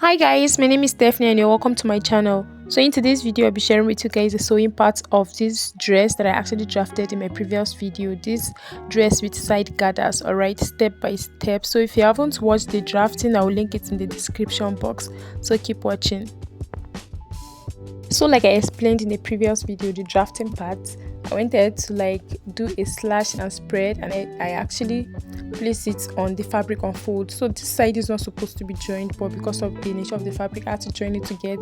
Hi guys, my name is Stephanie and you're welcome to my channel. So in today's video, I'll be sharing with you guys the sewing part of this dress that I actually drafted in my previous video. This dress with side gathers, alright, step by step. So if you haven't watched the drafting, I'll link it in the description box. So keep watching. So like I explained in the previous video, the drafting part, I went ahead to do a slash and spread, and I actually place it on the fabric unfold. So this side is not supposed to be joined, but because of the nature of the fabric, I had to join it to get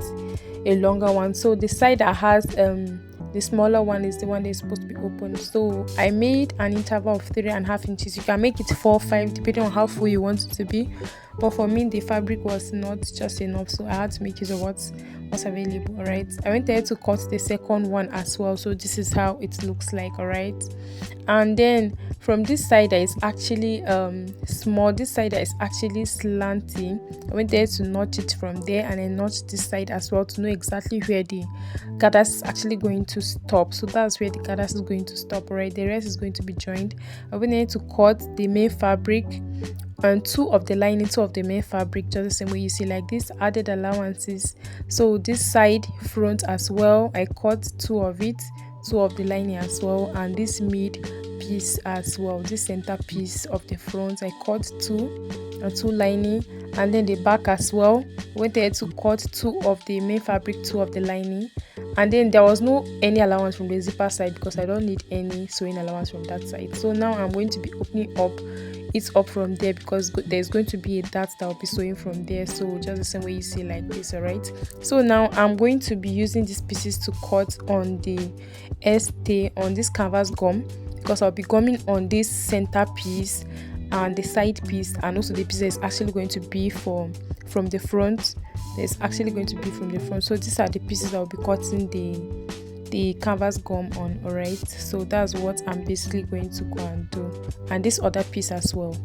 a longer one. So the side that has the smaller one is the one that is supposed to be open. So I made an interval of 3.5 inches. You can make it 4 or 5 depending on how full you want it to be, but for me the fabric was not just enough, so I had to make use of what's available. All right, I went ahead to cut the second one as well, so this is how it looks like. All right, and then from this side that is actually small, this side that is actually slanting, I went ahead to notch it from there, and then notch this side as well to know exactly where the gathers is actually going to stop. So that's where the gathers is going to stop. All right, the rest is going to be joined. I went ahead to cut the main fabric and two of the main fabric, just the same way you see like this, added allowances. So this side front as well, I cut two of the lining as well, and this mid piece as well, this center piece of the front, I cut two and two lining, and then the back as well, went ahead to cut two of the main fabric, two of the lining, and then there was no any allowance from the zipper side because I don't need any sewing allowance from that side. So now I'm going to be opening up it up from there because there's going to be a dart that will be sewing from there. So just the same way you see like this. All right, so now I'm going to be using these pieces to cut on the stay on this canvas gum, because I'll be gumming on this center piece and the side piece, and also the piece that is actually going to be from the front. There's actually going to be from the front. So these are the pieces I'll be cutting the canvas gum on. All right, so that's what I'm basically going to go and do, and this other piece as well.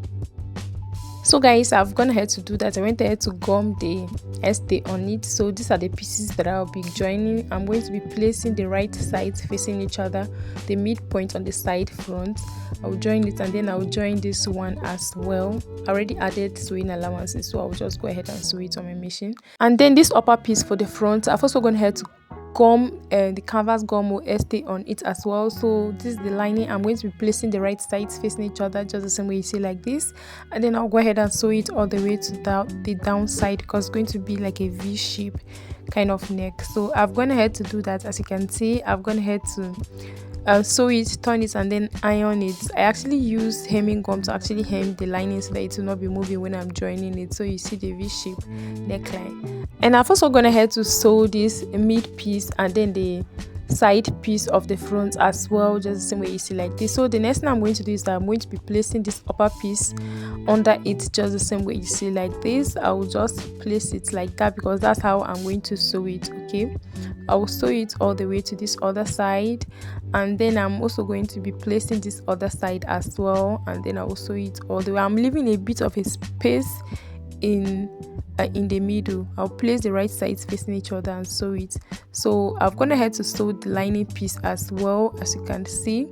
So guys, I've gone ahead to do that. I went ahead to gum the stay on it. So these are the pieces that I'll be joining. I'm going to be placing the right sides facing each other, the midpoint on the side front. I'll join it, and then I'll join this one as well. I already added sewing allowances, so I'll just go ahead and sew it on my machine. And then this upper piece for the front, I've also gone ahead to gum the canvas gum will stay on it as well. So this is the lining. I'm going to be placing the right sides facing each other, just the same way you see like this, and then I'll go ahead and sew it all the way to the downside, because it's going to be like a V shape kind of neck. So I've gone ahead to do that. As you can see, I've gone ahead to sew it, turn it, and then iron it. I actually used hemming gum to actually hem the lining so that it will not be moving when I'm joining it. So you see the V-shape neckline. And I've also gone ahead to sew this mid piece and then the side piece of the front as well, just the same way you see like this. So the next thing I'm going to do is that I'm going to be placing this upper piece under it, just the same way you see like this. I will just place it like that because that's how I'm going to sew it. Okay, I will sew it all the way to this other side, and then I'm also going to be placing this other side as well, and then I will sew it all the way. I'm leaving a bit of a space in the middle. I'll place the right sides facing each other and sew it. So I've gone ahead to sew the lining piece as well. As you can see,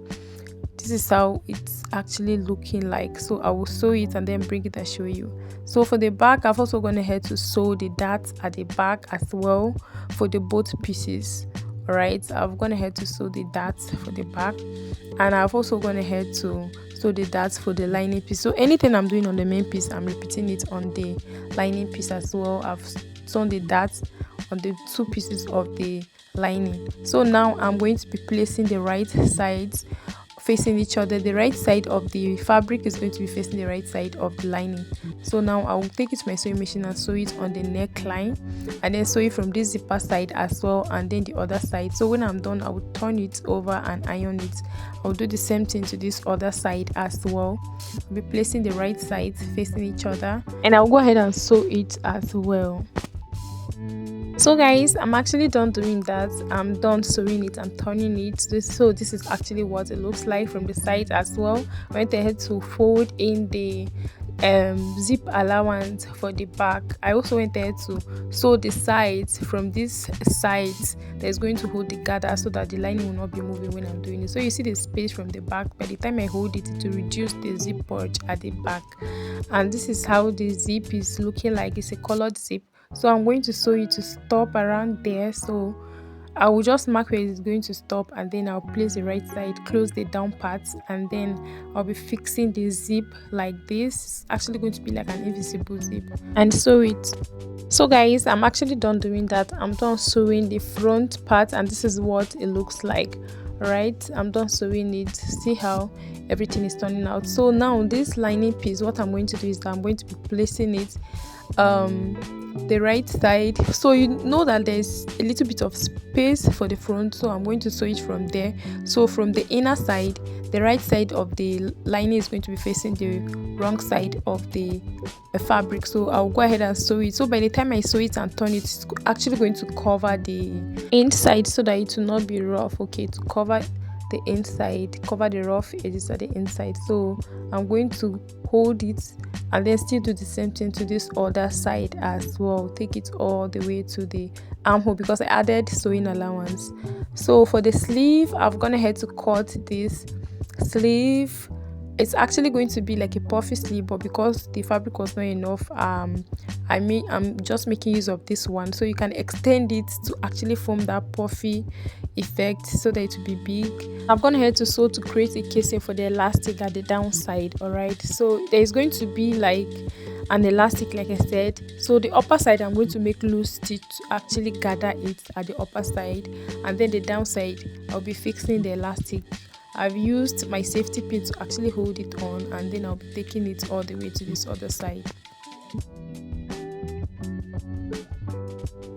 this is how it's actually looking like. So I will sew it and then bring it and show you. So for the back, I've also gone ahead to sew the darts at the back as well for the both pieces. All right, I've gone ahead to sew the darts for the back, and I've also gone ahead to sew the darts for the lining piece. So anything I'm doing on the main piece, I'm repeating it on the lining piece as well. I've sewn the darts on the two pieces of the lining. So now I'm going to be placing the right sides facing each other. The right side of the fabric is going to be facing the right side of the lining. So now I will take it to my sewing machine and sew it on the neckline, and then sew it from this zipper side as well, and then the other side. So when I'm done, I will turn it over and iron it. I'll do the same thing to this other side as well. I'll be placing the right sides facing each other, and I'll go ahead and sew it as well. So guys, I'm actually done doing that. I'm done sewing it, I'm turning it. So this is actually what it looks like from the side as well. I went ahead to fold in the zip allowance for the back. I also went ahead to sew the sides from this side that's going to hold the gather so that the lining will not be moving when I'm doing it. So you see the space from the back. By the time I hold it, to reduce the zip bulge at the back. And this is how the zip is looking like. It's a colored zip. So I'm going to sew it to stop around there. So I will just mark where it's going to stop, and then I'll place the right side, close the down parts, and then I'll be fixing the zip like this. It's actually going to be like an invisible zip, and sew it. So guys, I'm actually done doing that. I'm done sewing the front part, and this is what it looks like. Right, I'm done sewing it. See how everything is turning out. So now this lining piece, what I'm going to do is that I'm going to be placing it the right side, so you know that there's a little bit of space for the front, so I'm going to sew it from there. So from the inner side, the right side of the lining is going to be facing the wrong side of the fabric, so I'll go ahead and sew it. So by the time I sew it and turn it, it's actually going to cover the inside so that it will not be rough. Okay, to cover the inside, cover the rough edges at the inside. So I'm going to hold it and then still do the same thing to this other side as well. Take it all the way to the armhole because I added sewing allowance. So for the sleeve, I've gone ahead to cut this sleeve. It's actually going to be like a puffy sleeve, but because the fabric was not enough, I'm just making use of this one, so you can extend it to actually form that puffy effect so that it will be big. I've gone ahead to sew to create a casing for the elastic at the downside. All right, so there is going to be like an elastic, like I said. So the upper side, I'm going to make loose stitch to actually gather it at the upper side, and then the downside, I'll be fixing the elastic. I've used my safety pin to actually hold it on, and then I'll be taking it all the way to this other side.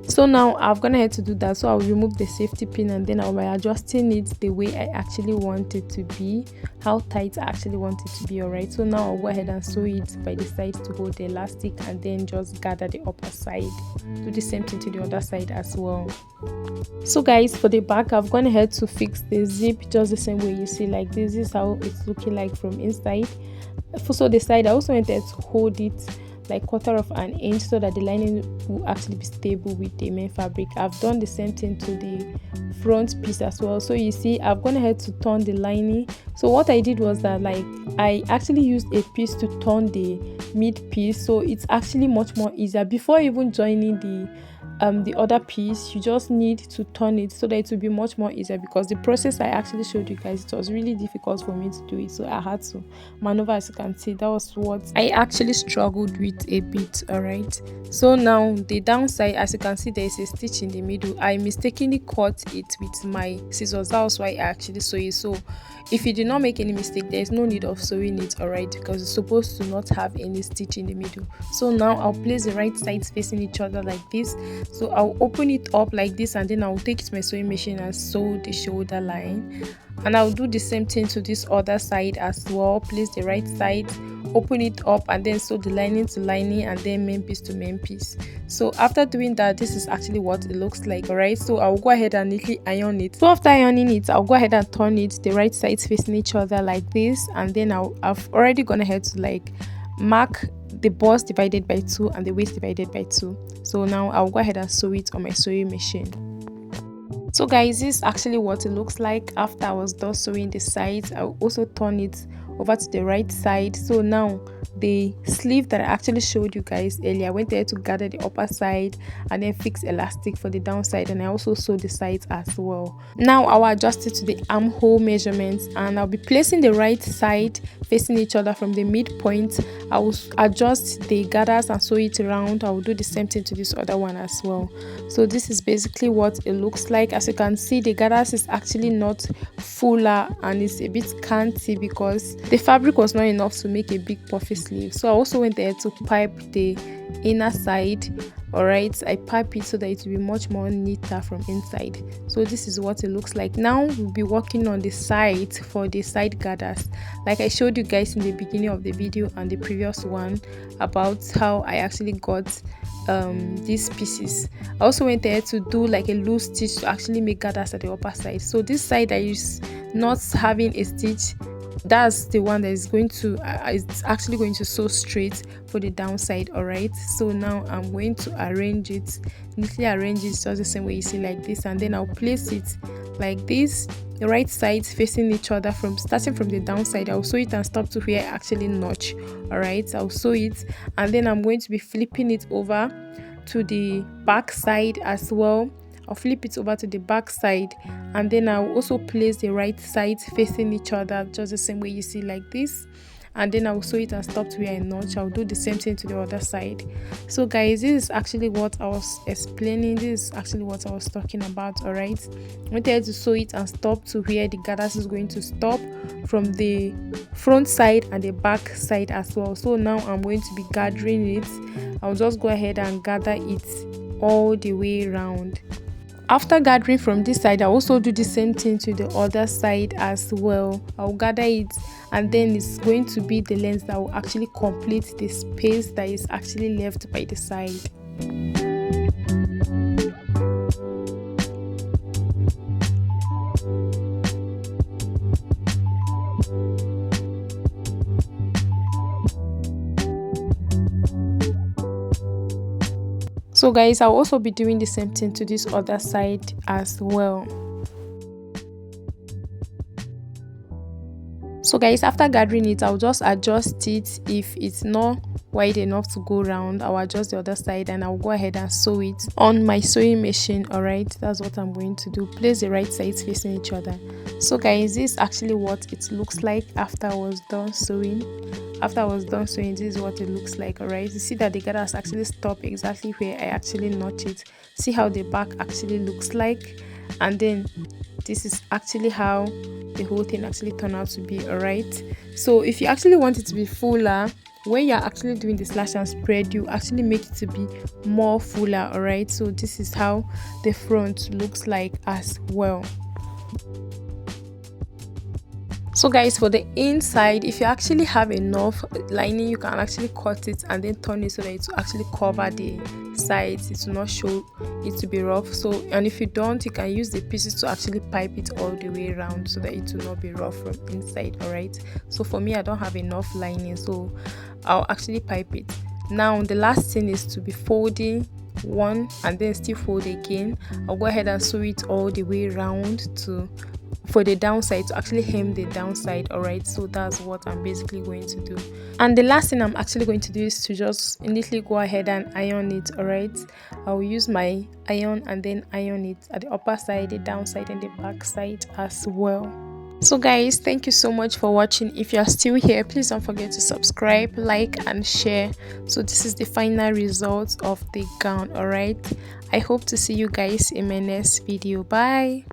So now I've gone ahead to do that, so I'll remove the safety pin and then I'll be adjusting it the way I actually want it to be, how tight I actually want it to be. Alright, so now I'll go ahead and sew it by the side to hold the elastic, and then just gather the upper side. Do the same thing to the other side as well. So guys, for the back, I've gone ahead to fix the zip just the same way you see like this. This is how it's looking like from inside. So the side, I also wanted to hold it like 1/4 of an inch so that the lining will actually be stable with the main fabric. I've done the same thing to the front piece as well. So you see, I've gone ahead to turn the lining. So what I did was that, like, I actually used a piece to turn the mid piece, so it's actually much more easier. Before even joining the other piece, you just need to turn it so that it will be much more easier, because the process I actually showed you guys, it was really difficult for me to do it, so I had to maneuver. As you can see, that was what I actually struggled with a bit. All right, so now the downside, as you can see, there is a stitch in the middle. I mistakenly cut it with my scissors. That was why I actually sew it. So if you did not make any mistake, there is no need of sewing it, all right, because it's supposed to not have any stitch in the middle. So now I'll place the right sides facing each other like this. So I'll open it up like this, and then I'll take it to my sewing machine and sew the shoulder line. And I'll do the same thing to this other side as well. Place the right side, open it up, and then sew the lining to lining, and then main piece to main piece. So after doing that, this is actually what it looks like. All right, so I'll go ahead and neatly iron it. So after ironing it, I'll go ahead and turn it the right sides facing each other like this, and then I've already gone ahead to like mark the bust divided by 2 and the waist divided by 2. So now I'll go ahead and sew it on my sewing machine. So guys, this is actually what it looks like after I was done sewing the sides. I'll also turn it over to the right side. So now the sleeve that I actually showed you guys earlier, I went there to gather the upper side and then fix elastic for the downside, and I also sew the sides as well. Now I'll adjust it to the armhole measurements, and I'll be placing the right side facing each other from the midpoint. I will adjust the gathers and sew it around. I will do the same thing to this other one as well. So this is basically what it looks like. As you can see, the gathers is actually not fuller and it's a bit scanty because the fabric was not enough to make a big puffy sleeve. So I also went there to pipe the inner side. All right, I pipe it so that it will be much more neater from inside. So this is what it looks like. Now we'll be working on the sides for the side gathers, like I showed you guys in the beginning of the video and the previous one about how I actually got these pieces. I also went there to do like a loose stitch to actually make gathers at the upper side. So this side I use not having a stitch, that's the one that is going to it's actually going to sew straight for the downside. All right, so now I'm going to arrange it, neatly arrange it just the same way you see like this, and then I'll place it like this, the right sides facing each other. From starting from the downside, I'll sew it and stop to where I actually notch. All right, I'll sew it, and then I'm going to be flipping it over to the back side as well. I'll flip it over to the back side, and then I'll also place the right sides facing each other just the same way you see like this, and then I'll sew it and stop to where I notch. I'll do the same thing to the other side. So guys, this is actually what I was explaining. This is actually what I was talking about. All right, I wanted to sew it and stop to where the gathers is going to stop from the front side and the back side as well. So now I'm going to be gathering it. I'll just go ahead and gather it all the way around. After gathering from this side, I also do the same thing to the other side as well. I'll gather it, and then it's going to be the length that will actually complete the space that is actually left by the side. So guys, I'll also be doing the same thing to this other side as well. So guys, after gathering it, I'll just adjust it. If it's not wide enough to go round, I'll adjust the other side and I'll go ahead and sew it on my sewing machine. All right, that's what I'm going to do. Place the right sides facing each other. So guys, this is actually what it looks like after I was done sewing. After I was done sewing, this is what it looks like. All right, you see that the gathers actually stop exactly where I actually notch it. See how the back actually looks like, and then this is actually how the whole thing actually turned out to be. All right, so if you actually want it to be fuller, when you're actually doing the slash and spread, you actually make it to be more fuller. All right, so this is how the front looks like as well. So guys, for the inside, if you actually have enough lining, you can actually cut it and then turn it so that it will actually cover the sides. It will not show it to be rough. So, and if you don't, you can use the pieces to actually pipe it all the way around so that it will not be rough from inside. All right, so for me, I don't have enough lining, so I'll actually pipe it. Now the last thing is to be folding one and then still fold again. I'll go ahead and sew it all the way around for the downside, to actually hem the downside. All right, so that's what I'm basically going to do. And the last thing I'm actually going to do is to just neatly go ahead and iron it. All right, I'll use my iron and then iron it at the upper side, the downside, and the back side as well. So guys, thank you so much for watching. If you are still here, please don't forget to subscribe, like, and share. So this is the final result of the gown. All right, I hope to see you guys in my next video. Bye.